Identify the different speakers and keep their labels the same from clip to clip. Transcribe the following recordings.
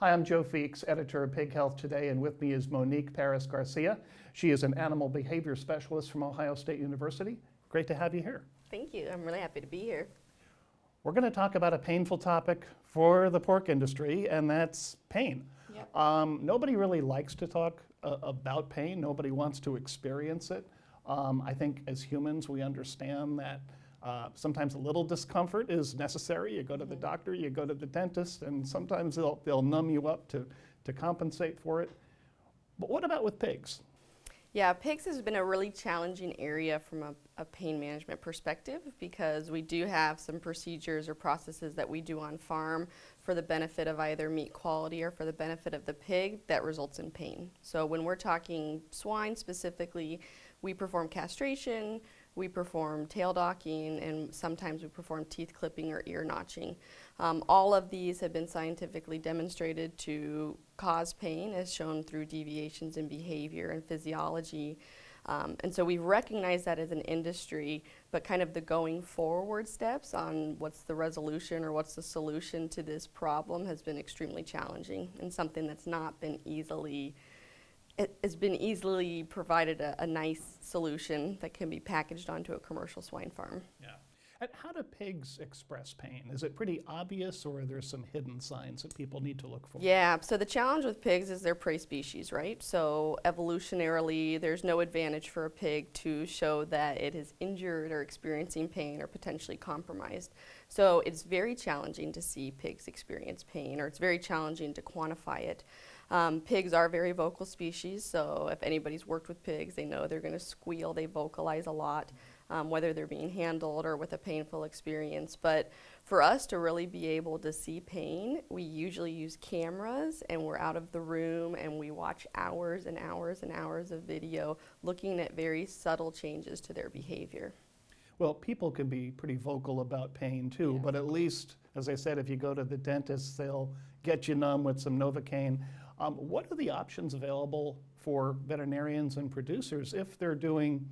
Speaker 1: Hi, I'm Joe Feeks, editor of Pig Health Today, and with me is Monique Pairis-Garcia. She is an animal behavior specialist from Ohio State University. Great to have you here.
Speaker 2: Thank you. I'm really happy to be here.
Speaker 1: We're going to talk about a painful topic for the pork industry, and that's pain.
Speaker 2: Yep.
Speaker 1: Nobody really likes to talk about pain. Nobody wants to experience it. I think as humans, we understand that sometimes a little discomfort is necessary. You go to the doctor, you go to the dentist, and sometimes they'll numb you up to compensate for it. But what about with pigs?
Speaker 2: Yeah, pigs has been a really challenging area from a pain management perspective because we do have some procedures or processes that we do on farm for the benefit of either meat quality or for the benefit of the pig that results in pain. So when we're talking swine specifically, we perform castration, we perform tail docking, and sometimes we perform teeth clipping or ear notching. All of these have been scientifically demonstrated to cause pain as shown through deviations in behavior and physiology. And so we've recognized that as an industry, but kind of the going forward steps on what's the resolution or what's the solution to this problem has been extremely challenging and something that's not been easily it has been easily provided a nice solution that can be packaged onto a commercial swine farm.
Speaker 1: Yeah. And how do pigs express pain? Is it pretty obvious, or are there some hidden signs that people need to look for?
Speaker 2: Yeah, so the challenge with pigs is they're prey species, right? So evolutionarily, there's no advantage for a pig to show that it is injured or experiencing pain or potentially compromised. So it's very challenging to see pigs experience pain, or it's very challenging to quantify it. Pigs are very vocal species, so if anybody's worked with pigs, they know they're going to squeal. They vocalize a lot, whether they're being handled or with a painful experience. But for us to really be able to see pain, we usually use cameras, and we're out of the room, and we watch hours and hours and hours of video looking at very subtle changes to their behavior.
Speaker 1: Well, people can be pretty vocal about pain too,
Speaker 2: Yeah.
Speaker 1: but at least, as I said, if you go to the dentist, they'll get you numb with some Novocaine. What are the options available for veterinarians and producers if they're doing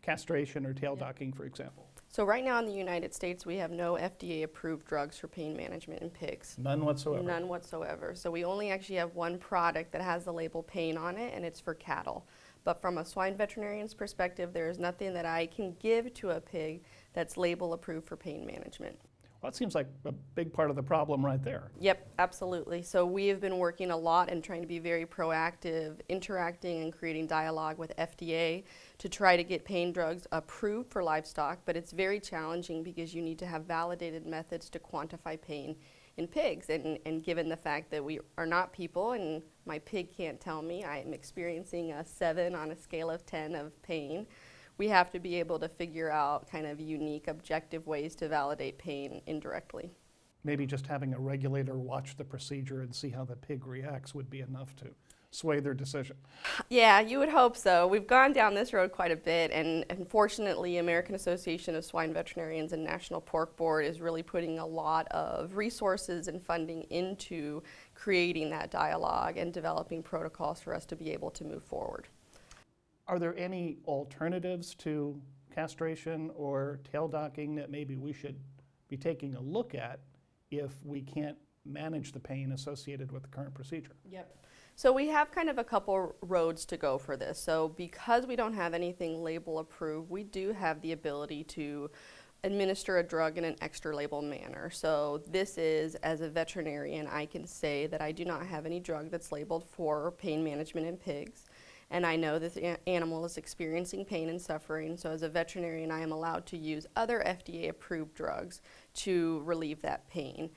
Speaker 1: castration or tail docking, for example?
Speaker 2: So right now in the United States, we have no FDA-approved drugs for pain management in pigs.
Speaker 1: None whatsoever?
Speaker 2: None whatsoever. So we only actually have one product that has the label pain on it, and it's for cattle. But from a swine veterinarian's perspective, there is nothing that I can give to a pig that's label approved for pain management.
Speaker 1: Well, that seems like a big part of the problem right there.
Speaker 2: Yep, absolutely. So we have been working a lot and trying to be very proactive, interacting and creating dialogue with FDA to try to get pain drugs approved for livestock, but it's very challenging because you need to have validated methods to quantify pain in pigs. And given the fact that we are not people and my pig can't tell me I am experiencing a 7 on a scale of 10 of pain, we have to be able to figure out kind of unique, objective ways to validate pain indirectly.
Speaker 1: Maybe just having a regulator watch the procedure and see how the pig reacts would be enough to sway their decision.
Speaker 2: Yeah, you would hope so. We've gone down this road quite a bit, and unfortunately, American Association of Swine Veterinarians and National Pork Board is really putting a lot of resources and funding into creating that dialogue and developing protocols for us to be able to move forward.
Speaker 1: Are there any alternatives to castration or tail docking that maybe we should be taking a look at if we can't manage the pain associated with the current procedure?
Speaker 2: Yep. So we have kind of a couple roads to go for this. So because we don't have anything label approved, we do have the ability to administer a drug in an extra label manner. So this is, as a veterinarian, I can say that I do not have any drug that's labeled for pain management in pigs. And I know this animal is experiencing pain and suffering, so as a veterinarian I am allowed to use other FDA-approved drugs to relieve that pain.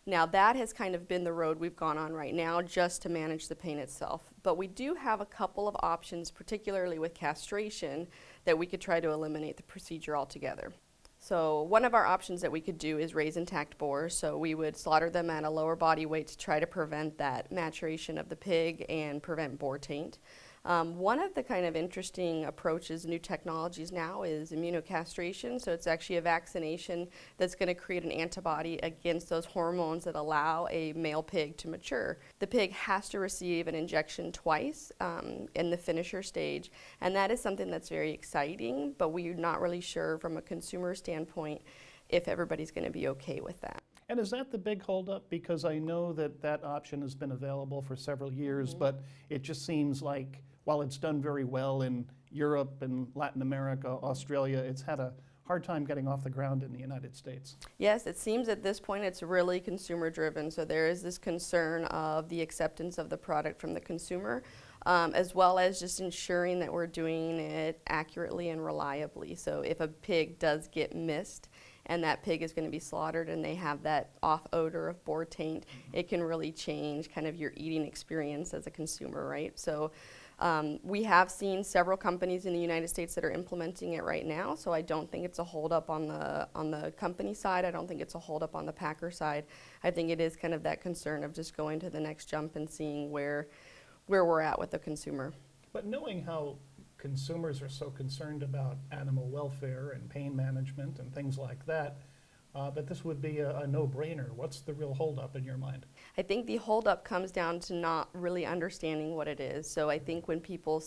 Speaker 2: Now that has kind of been the road we've gone on right now just to manage the pain itself. But we do have a couple of options, particularly with castration, that we could try to eliminate the procedure altogether. So one of our options that we could do is raise intact boars. So we would slaughter them at a lower body weight to try to prevent that maturation of the pig and prevent boar taint. One of the kind of interesting approaches, new technologies now, is immunocastration. So it's actually a vaccination that's going to create an antibody against those hormones that allow a male pig to mature. The pig has to receive an injection twice in the finisher stage, and that is something that's very exciting, but we're not really sure from a consumer standpoint if everybody's going to be okay with that.
Speaker 1: And is that the big holdup? Because I know that that option has been available for several years, but it just seems like while it's done very well in Europe and Latin America, Australia, it's had a hard time getting off the ground in the United States.
Speaker 2: Yes, it seems at this point it's really consumer driven. So there is this concern of the acceptance of the product from the consumer, as well as just ensuring that we're doing it accurately and reliably. So if a pig does get missed and that pig is going to be slaughtered and they have that off odor of boar taint, it can really change kind of your eating experience as a consumer, right? So we have seen several companies in the United States that are implementing it right now, so I don't think it's a holdup on the company side. I don't think it's a holdup on the packer side. I think it is kind of that concern of just going to the next jump and seeing where we're at with the consumer.
Speaker 1: But knowing how consumers are so concerned about animal welfare and pain management and things like that, that this would be a no-brainer. What's the real holdup in your mind?
Speaker 2: I think the holdup comes down to not really understanding what it is. So I think when people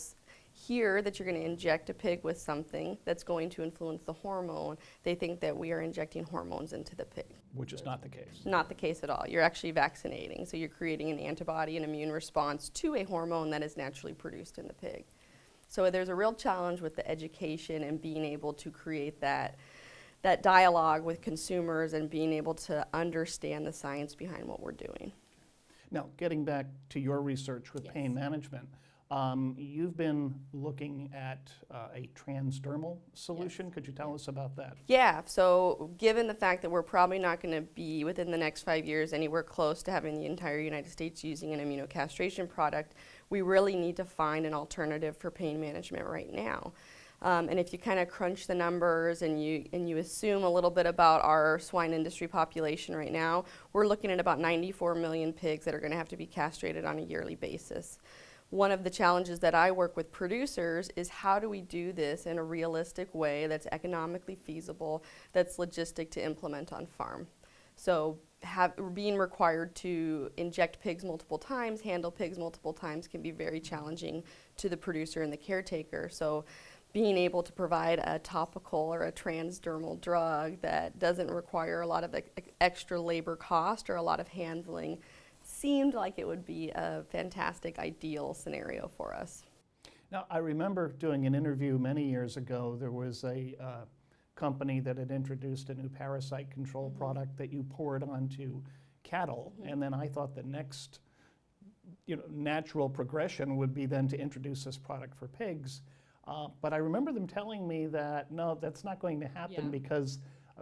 Speaker 2: hear that you're going to inject a pig with something that's going to influence the hormone, they think that we are injecting hormones into the pig.
Speaker 1: Which is not the case.
Speaker 2: Not the case at all. You're actually vaccinating. So you're creating an antibody, an immune response to a hormone that is naturally produced in the pig. So there's a real challenge with the education and being able to create that dialogue with consumers and being able to understand the science behind what we're doing.
Speaker 1: Now, getting back to your research with
Speaker 2: Yes.
Speaker 1: pain management, you've been looking at a transdermal solution. Could you tell us about that?
Speaker 2: Yeah, so given the fact that we're probably not going to be within the next 5 years anywhere close to having the entire United States using an immunocastration product, we really need to find an alternative for pain management right now. And if you kind of crunch the numbers and you assume a little bit about our swine industry population right now, we're looking at about 94 million pigs that are going to have to be castrated on a yearly basis. One of the challenges that I work with producers is how do we do this in a realistic way that's economically feasible, that's logistic to implement on farm. So being required to inject pigs multiple times, handle pigs multiple times can be very challenging to the producer and the caretaker. So being able to provide a topical or a transdermal drug that doesn't require a lot of extra labor cost or a lot of handling seemed like it would be a fantastic, ideal scenario for us.
Speaker 1: Now, I remember doing an interview many years ago. There was a company that had introduced a new parasite control product that you poured onto cattle, and then I thought the next natural progression would be then to introduce this product for pigs. But I remember them telling me that, no, that's not going to happen because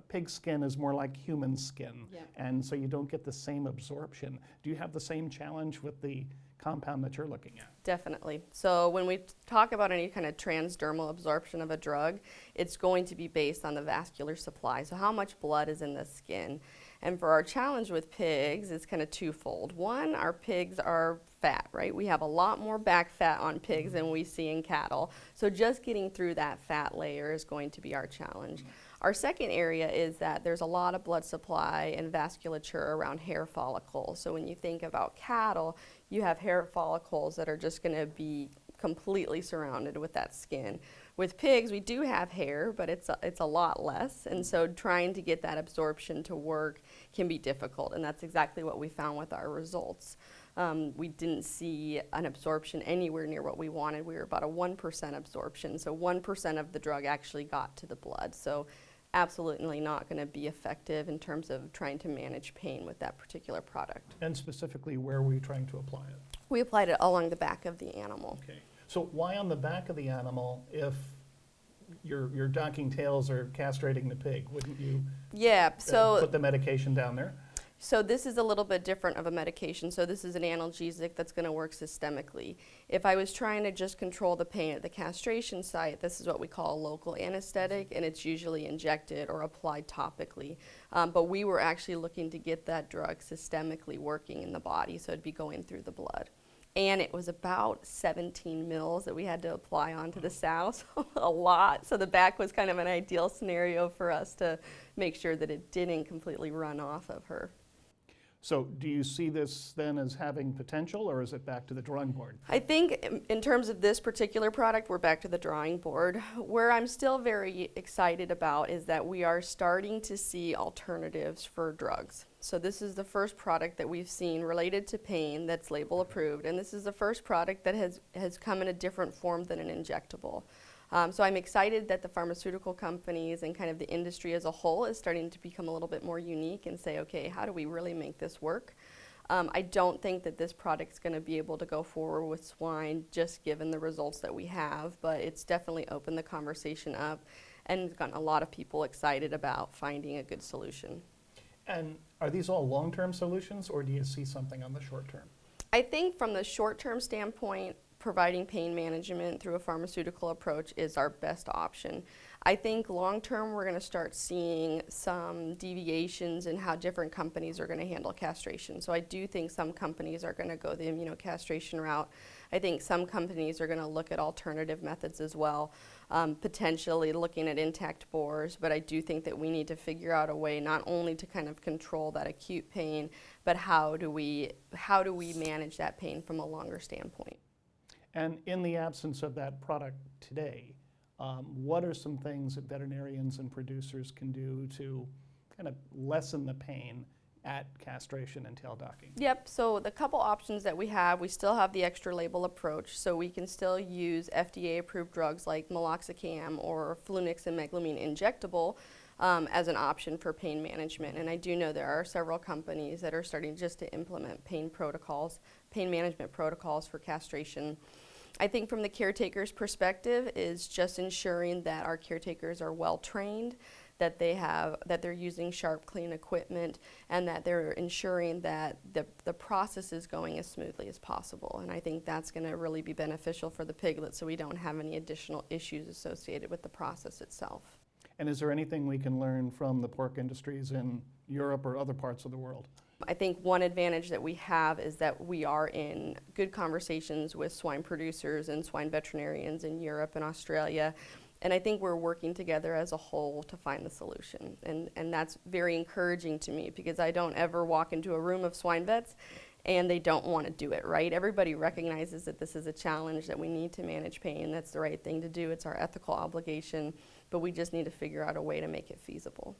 Speaker 1: pig skin is more like human skin, and so you don't get the same absorption. Do you have the same challenge with the compound that you're looking at?
Speaker 2: Definitely. So when we talk about any kind of transdermal absorption of a drug, it's going to be based on the vascular supply. So how much blood is in the skin? And for our challenge with pigs, it's kind of twofold. One, our pigs are fat, right? We have a lot more back fat on pigs than we see in cattle. So just getting through that fat layer is going to be our challenge. Our second area is that there's a lot of blood supply and vasculature around hair follicles. So when you think about cattle, you have hair follicles that are just going to be completely surrounded with that skin. With pigs, we do have hair, but it's a lot less, and so trying to get that absorption to work can be difficult, and that's exactly what we found with our results. We didn't see an absorption anywhere near what we wanted. We were about a 1% absorption, so 1% of the drug actually got to the blood. So absolutely not going to be effective in terms of trying to manage pain with that particular product.
Speaker 1: And specifically, where were you trying to apply it?
Speaker 2: We applied it along the back of the animal.
Speaker 1: Okay. So why on the back of the animal if your docking tails are castrating the pig? Wouldn't you put the medication down there?
Speaker 2: So this is a little bit different of a medication. So this is an analgesic that's going to work systemically. If I was trying to just control the pain at the castration site, this is what we call a local anesthetic, and it's usually injected or applied topically. But we were actually looking to get that drug systemically working in the body, so it'd be going through the blood. And it was about 17 mils that we had to apply onto the sow, so a lot. So the back was kind of an ideal scenario for us to make sure that it didn't completely run off of her.
Speaker 1: So do you see this then as having potential, or is it back to the drawing board?
Speaker 2: I think in terms of this particular product, we're back to the drawing board. Where I'm still very excited about is that we are starting to see alternatives for drugs. So this is the first product that we've seen related to pain that's label approved, and this is the first product that has come in a different form than an injectable. So I'm excited that the pharmaceutical companies and kind of the industry as a whole is starting to become a little bit more unique and say, okay, how do we really make this work? I don't think that this product's going to be able to go forward with swine just given the results that we have, but it's definitely opened the conversation up and gotten a lot of people excited about finding a good solution.
Speaker 1: And are these all long-term solutions, or do you see something on the short term?
Speaker 2: I think from the short-term standpoint, providing pain management through a pharmaceutical approach is our best option. I think long-term we're going to start seeing some deviations in how different companies are going to handle castration. So I do think some companies are going to go the immunocastration route. I think some companies are going to look at alternative methods as well, potentially looking at intact bores, but I do think that we need to figure out a way not only to kind of control that acute pain, but how do we manage that pain from a longer standpoint.
Speaker 1: And in the absence of that product today, what are some things that veterinarians and producers can do to kind of lessen the pain at castration and tail docking?
Speaker 2: Yep, so the couple options that we still have the extra label approach, so we can still use FDA-approved drugs like meloxicam or Flunix and meglumine injectable as an option for pain management. And I do know there are several companies that are starting just to implement pain management protocols for castration. I think from the caretaker's perspective is just ensuring that our caretakers are well trained, that they're using sharp, clean equipment, and that they're ensuring that the process is going as smoothly as possible. And I think that's going to really be beneficial for the piglet so we don't have any additional issues associated with the process itself.
Speaker 1: And is there anything we can learn from the pork industries in Europe or other parts of the world?
Speaker 2: I think one advantage that we have is that we are in good conversations with swine producers and swine veterinarians in Europe and Australia. And I think we're working together as a whole to find the solution. And that's very encouraging to me because I don't ever walk into a room of swine vets and they don't want to do it, right? Everybody recognizes that this is a challenge, that we need to manage pain. That's the right thing to do. It's our ethical obligation, but we just need to figure out a way to make it feasible.